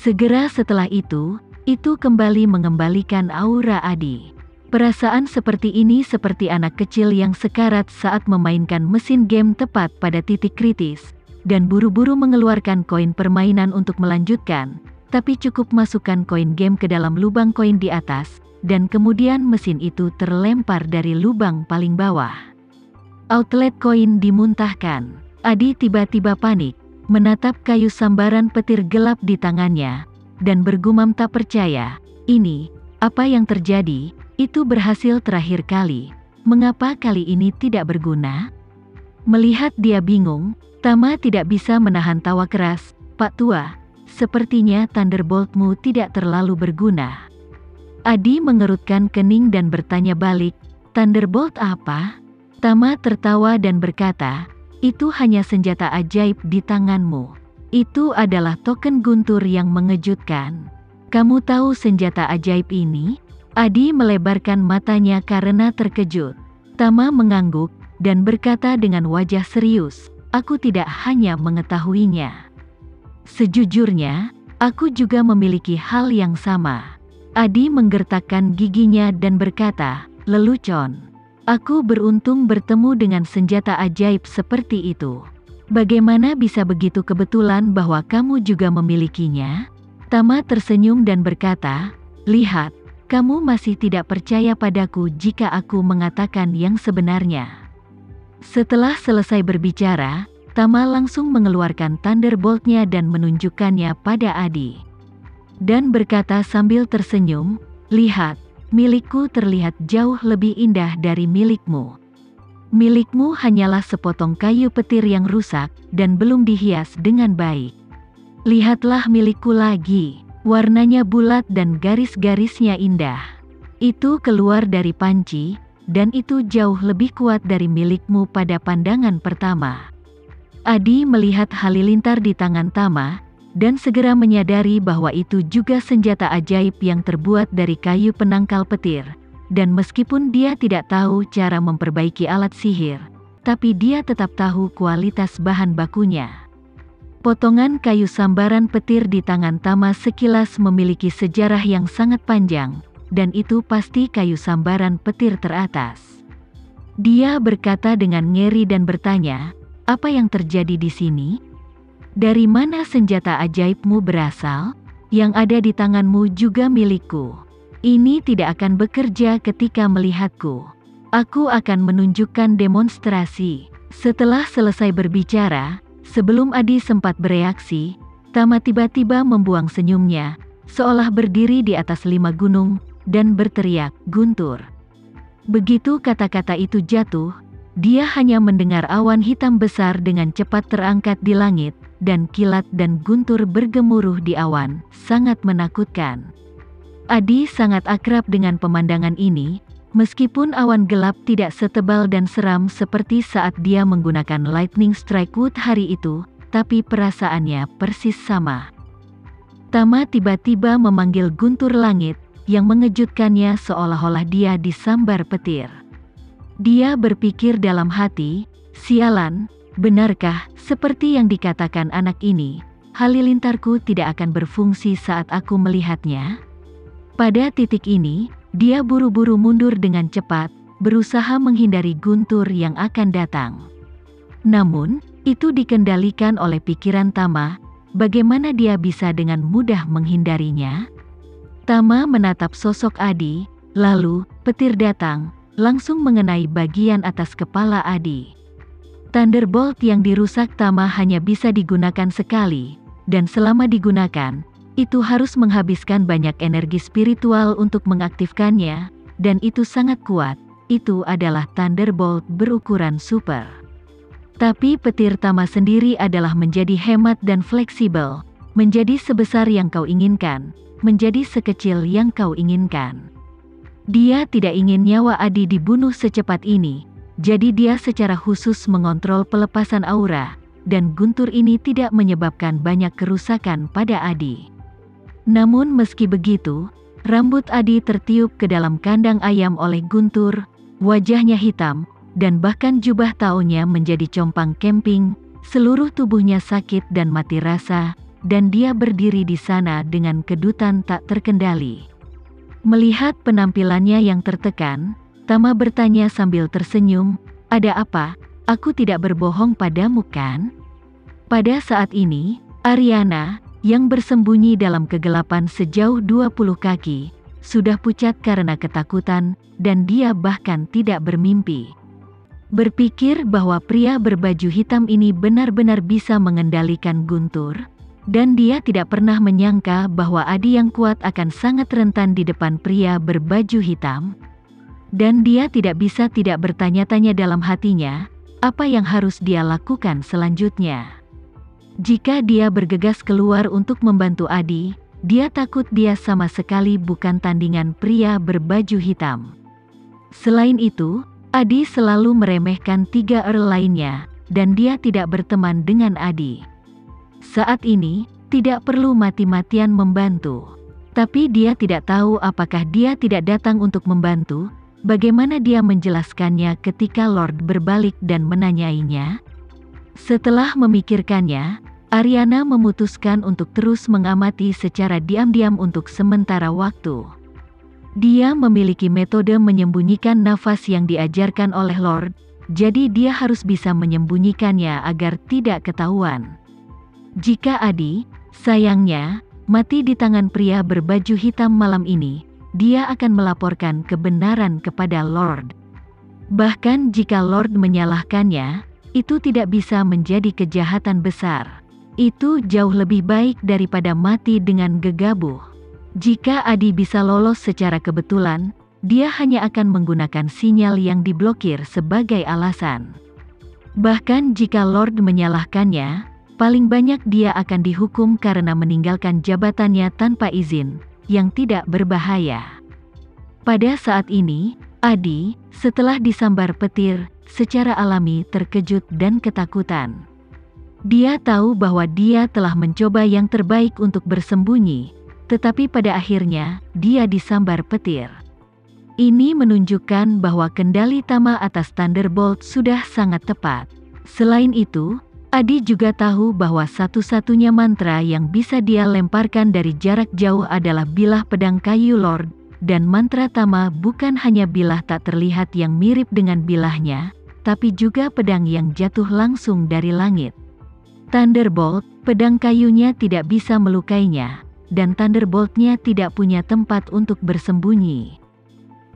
Segera setelah itu kembali mengembalikan aura Adi. Perasaan seperti ini seperti anak kecil yang sekarat saat memainkan mesin game tepat pada titik kritis, dan buru-buru mengeluarkan koin permainan untuk melanjutkan, tapi cukup masukkan koin game ke dalam lubang koin di atas, dan kemudian mesin itu terlempar dari lubang paling bawah. Outlet koin dimuntahkan. Adi tiba-tiba panik, menatap kayu sambaran petir gelap di tangannya, dan bergumam tak percaya, "Ini, apa yang terjadi? Itu berhasil terakhir kali. Mengapa kali ini tidak berguna?" Melihat dia bingung, Tama tidak bisa menahan tawa keras. "Pak Tua, sepertinya Thunderbolt-mu tidak terlalu berguna." Adi mengerutkan kening dan bertanya balik, "Thunderbolt apa?" Tama tertawa dan berkata, "Itu hanya senjata ajaib di tanganmu. Itu adalah token guntur yang mengejutkan. Kamu tahu senjata ajaib ini?" Adi melebarkan matanya karena terkejut. Tama mengangguk dan berkata dengan wajah serius, "Aku tidak hanya mengetahuinya. Sejujurnya, aku juga memiliki hal yang sama." Adi menggertakkan giginya dan berkata, "Lelucon. Aku beruntung bertemu dengan senjata ajaib seperti itu. Bagaimana bisa begitu kebetulan bahwa kamu juga memilikinya?" Tama tersenyum dan berkata, "Lihat, kamu masih tidak percaya padaku jika aku mengatakan yang sebenarnya." Setelah selesai berbicara, Tama langsung mengeluarkan Thunderbolt-nya dan menunjukkannya pada Adi. Dan berkata sambil tersenyum, "Lihat, milikku terlihat jauh lebih indah dari milikmu. Milikmu hanyalah sepotong kayu petir yang rusak dan belum dihias dengan baik. Lihatlah milikku lagi. Warnanya bulat dan garis-garisnya indah. Itu keluar dari panci, dan itu jauh lebih kuat dari milikmu pada pandangan pertama." Adi melihat halilintar di tangan Tama, dan segera menyadari bahwa itu juga senjata ajaib yang terbuat dari kayu penangkal petir, dan meskipun dia tidak tahu cara memperbaiki alat sihir, tapi dia tetap tahu kualitas bahan bakunya. Potongan kayu sambaran petir di tangan Tama sekilas memiliki sejarah yang sangat panjang, dan itu pasti kayu sambaran petir teratas. Dia berkata dengan ngeri dan bertanya, "Apa yang terjadi di sini? Dari mana senjata ajaibmu berasal? Yang ada di tanganmu juga milikku. Ini tidak akan bekerja ketika melihatku. Aku akan menunjukkan demonstrasi." Setelah selesai berbicara, sebelum Adi sempat bereaksi, Tama tiba-tiba membuang senyumnya, seolah berdiri di atas 5 gunung, dan berteriak, "Guntur!" Begitu kata-kata itu jatuh, dia hanya mendengar awan hitam besar dengan cepat terangkat di langit, dan kilat dan guntur bergemuruh di awan, sangat menakutkan. Adi sangat akrab dengan pemandangan ini, meskipun awan gelap tidak setebal dan seram seperti saat dia menggunakan Lightning Strike Wood hari itu, tapi perasaannya persis sama. Tama tiba-tiba memanggil guntur langit, yang mengejutkannya seolah-olah dia disambar petir. Dia berpikir dalam hati, "Sialan, benarkah, seperti yang dikatakan anak ini, halilintarku tidak akan berfungsi saat aku melihatnya?" Pada titik ini, dia buru-buru mundur dengan cepat, berusaha menghindari guntur yang akan datang. Namun, itu dikendalikan oleh pikiran Tama, bagaimana dia bisa dengan mudah menghindarinya? Tama menatap sosok Adi, lalu, petir datang, langsung mengenai bagian atas kepala Adi. Thunderbolt yang dirusak Tama hanya bisa digunakan sekali, dan selama digunakan, itu harus menghabiskan banyak energi spiritual untuk mengaktifkannya, dan itu sangat kuat. Itu adalah Thunderbolt berukuran super. Tapi petir Tama sendiri adalah menjadi hemat dan fleksibel, menjadi sebesar yang kau inginkan, menjadi sekecil yang kau inginkan. Dia tidak ingin nyawa Adi dibunuh secepat ini, jadi dia secara khusus mengontrol pelepasan aura, dan guntur ini tidak menyebabkan banyak kerusakan pada Adi. Namun meski begitu, rambut Adi tertiup ke dalam kandang ayam oleh guntur, wajahnya hitam, dan bahkan jubah taunya menjadi compang camping, seluruh tubuhnya sakit dan mati rasa, dan dia berdiri di sana dengan kedutan tak terkendali. Melihat penampilannya yang tertekan, Tama bertanya sambil tersenyum, "Ada apa? Aku tidak berbohong padamu kan?" Pada saat ini, Ariana, yang bersembunyi dalam kegelapan sejauh 20 kaki, sudah pucat karena ketakutan, dan dia bahkan tidak bermimpi. Berpikir bahwa pria berbaju hitam ini benar-benar bisa mengendalikan Guntur, dan dia tidak pernah menyangka bahwa Adi yang kuat akan sangat rentan di depan pria berbaju hitam. Dan dia tidak bisa tidak bertanya-tanya dalam hatinya, apa yang harus dia lakukan selanjutnya. Jika dia bergegas keluar untuk membantu Adi, dia takut dia sama sekali bukan tandingan pria berbaju hitam. Selain itu, Adi selalu meremehkan 3 Earl lainnya, dan dia tidak berteman dengan Adi. Saat ini, tidak perlu mati-matian membantu. Tapi dia tidak tahu apakah dia tidak datang untuk membantu. Bagaimana dia menjelaskannya ketika Lord berbalik dan menanyainya? Setelah memikirkannya, Ariana memutuskan untuk terus mengamati secara diam-diam untuk sementara waktu. Dia memiliki metode menyembunyikan nafas yang diajarkan oleh Lord, jadi dia harus bisa menyembunyikannya agar tidak ketahuan. Jika Adi, sayangnya, mati di tangan pria berbaju hitam malam ini, dia akan melaporkan kebenaran kepada Lord. Bahkan jika Lord menyalahkannya, itu tidak bisa menjadi kejahatan besar. Itu jauh lebih baik daripada mati dengan gegabah. Jika Adi bisa lolos secara kebetulan, dia hanya akan menggunakan sinyal yang diblokir sebagai alasan. Bahkan jika Lord menyalahkannya, paling banyak dia akan dihukum karena meninggalkan jabatannya tanpa izin, yang tidak berbahaya. Pada saat ini, Adi, setelah disambar petir, secara alami terkejut dan ketakutan. Dia tahu bahwa dia telah mencoba yang terbaik untuk bersembunyi, tetapi pada akhirnya, dia disambar petir. Ini menunjukkan bahwa kendali Tama atas Thunderbolt sudah sangat tepat. Selain itu, Adi juga tahu bahwa satu-satunya mantra yang bisa dia lemparkan dari jarak jauh adalah bilah pedang kayu Lord, dan mantra Tama bukan hanya bilah tak terlihat yang mirip dengan bilahnya, tapi juga pedang yang jatuh langsung dari langit. Thunderbolt, pedang kayunya tidak bisa melukainya, dan Thunderbolt-nya tidak punya tempat untuk bersembunyi.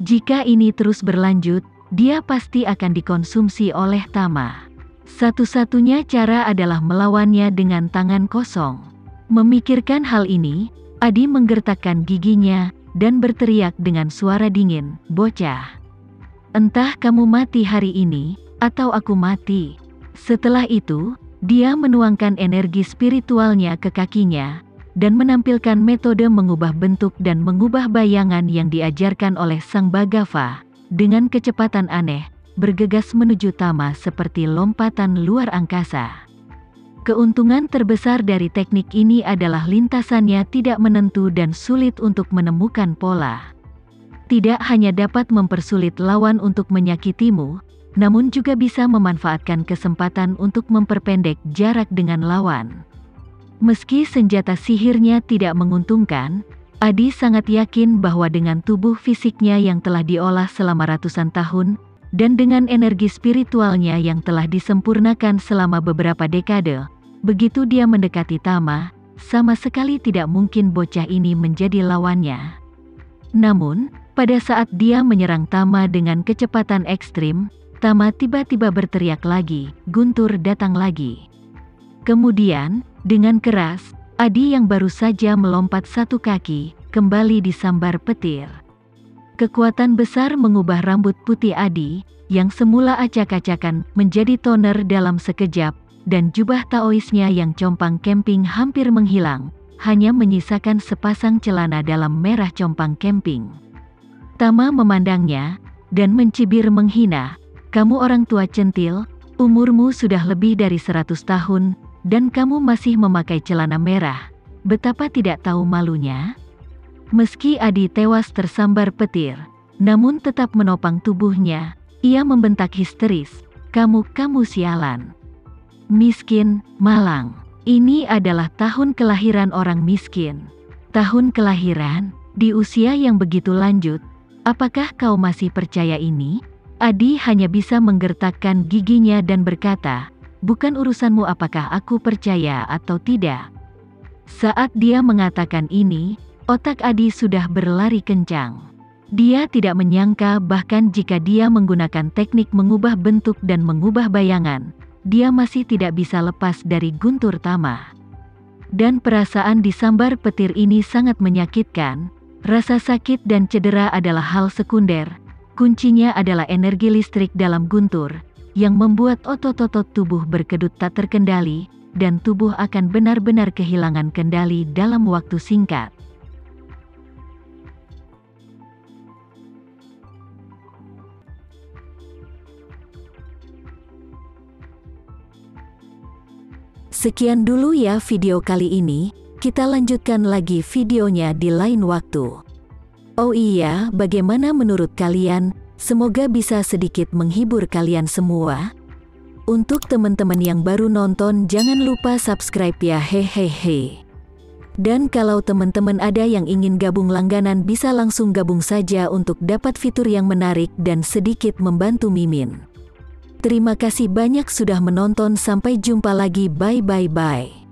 Jika ini terus berlanjut, dia pasti akan dikonsumsi oleh Tama. Satu-satunya cara adalah melawannya dengan tangan kosong. Memikirkan hal ini, Adi menggertakkan giginya, dan berteriak dengan suara dingin, "Bocah! Entah kamu mati hari ini, atau aku mati." Setelah itu, dia menuangkan energi spiritualnya ke kakinya, dan menampilkan metode mengubah bentuk dan mengubah bayangan yang diajarkan oleh Sang Bhagava, dengan kecepatan aneh, bergegas menuju Tama seperti lompatan luar angkasa. Keuntungan terbesar dari teknik ini adalah lintasannya tidak menentu dan sulit untuk menemukan pola. Tidak hanya dapat mempersulit lawan untuk menyakitimu, namun juga bisa memanfaatkan kesempatan untuk memperpendek jarak dengan lawan. Meski senjata sihirnya tidak menguntungkan, Adi sangat yakin bahwa dengan tubuh fisiknya yang telah diolah selama ratusan tahun, dan dengan energi spiritualnya yang telah disempurnakan selama beberapa dekade, begitu dia mendekati Tama, sama sekali tidak mungkin bocah ini menjadi lawannya. Namun, pada saat dia menyerang Tama dengan kecepatan ekstrim, Tama tiba-tiba berteriak lagi, "Guntur datang lagi." Kemudian, dengan keras, Adi yang baru saja melompat 1 kaki, kembali disambar petir. Kekuatan besar mengubah rambut putih Adi, yang semula acak-acakan, menjadi toner dalam sekejap, dan jubah taoisnya yang compang camping hampir menghilang, hanya menyisakan sepasang celana dalam merah compang camping. Tama memandangnya, dan mencibir menghina, "Kamu orang tua centil, umurmu sudah lebih dari 100 tahun, dan kamu masih memakai celana merah. Betapa tidak tahu malunya." Meski Adi tewas tersambar petir, namun tetap menopang tubuhnya, ia membentak histeris, kamu sialan. Miskin, malang. Ini adalah tahun kelahiran orang miskin. Tahun kelahiran, di usia yang begitu lanjut, apakah kau masih percaya ini? Adi hanya bisa menggertakkan giginya dan berkata, bukan urusanmu apakah aku percaya atau tidak. Saat dia mengatakan ini, otak Adi sudah berlari kencang. Dia tidak menyangka bahkan jika dia menggunakan teknik mengubah bentuk dan mengubah bayangan, dia masih tidak bisa lepas dari guntur Tama. Dan perasaan disambar petir ini sangat menyakitkan. Rasa sakit dan cedera adalah hal sekunder. Kuncinya adalah energi listrik dalam guntur, yang membuat otot-otot tubuh berkedut tak terkendali, dan tubuh akan benar-benar kehilangan kendali dalam waktu singkat. Sekian dulu ya video kali ini, kita lanjutkan lagi videonya di lain waktu. Oh iya, bagaimana menurut kalian? Semoga bisa sedikit menghibur kalian semua. Untuk teman-teman yang baru nonton jangan lupa subscribe ya hehehe. Dan kalau teman-teman ada yang ingin gabung langganan bisa langsung gabung saja untuk dapat fitur yang menarik dan sedikit membantu Mimin. Terima kasih banyak sudah menonton, sampai jumpa lagi, bye.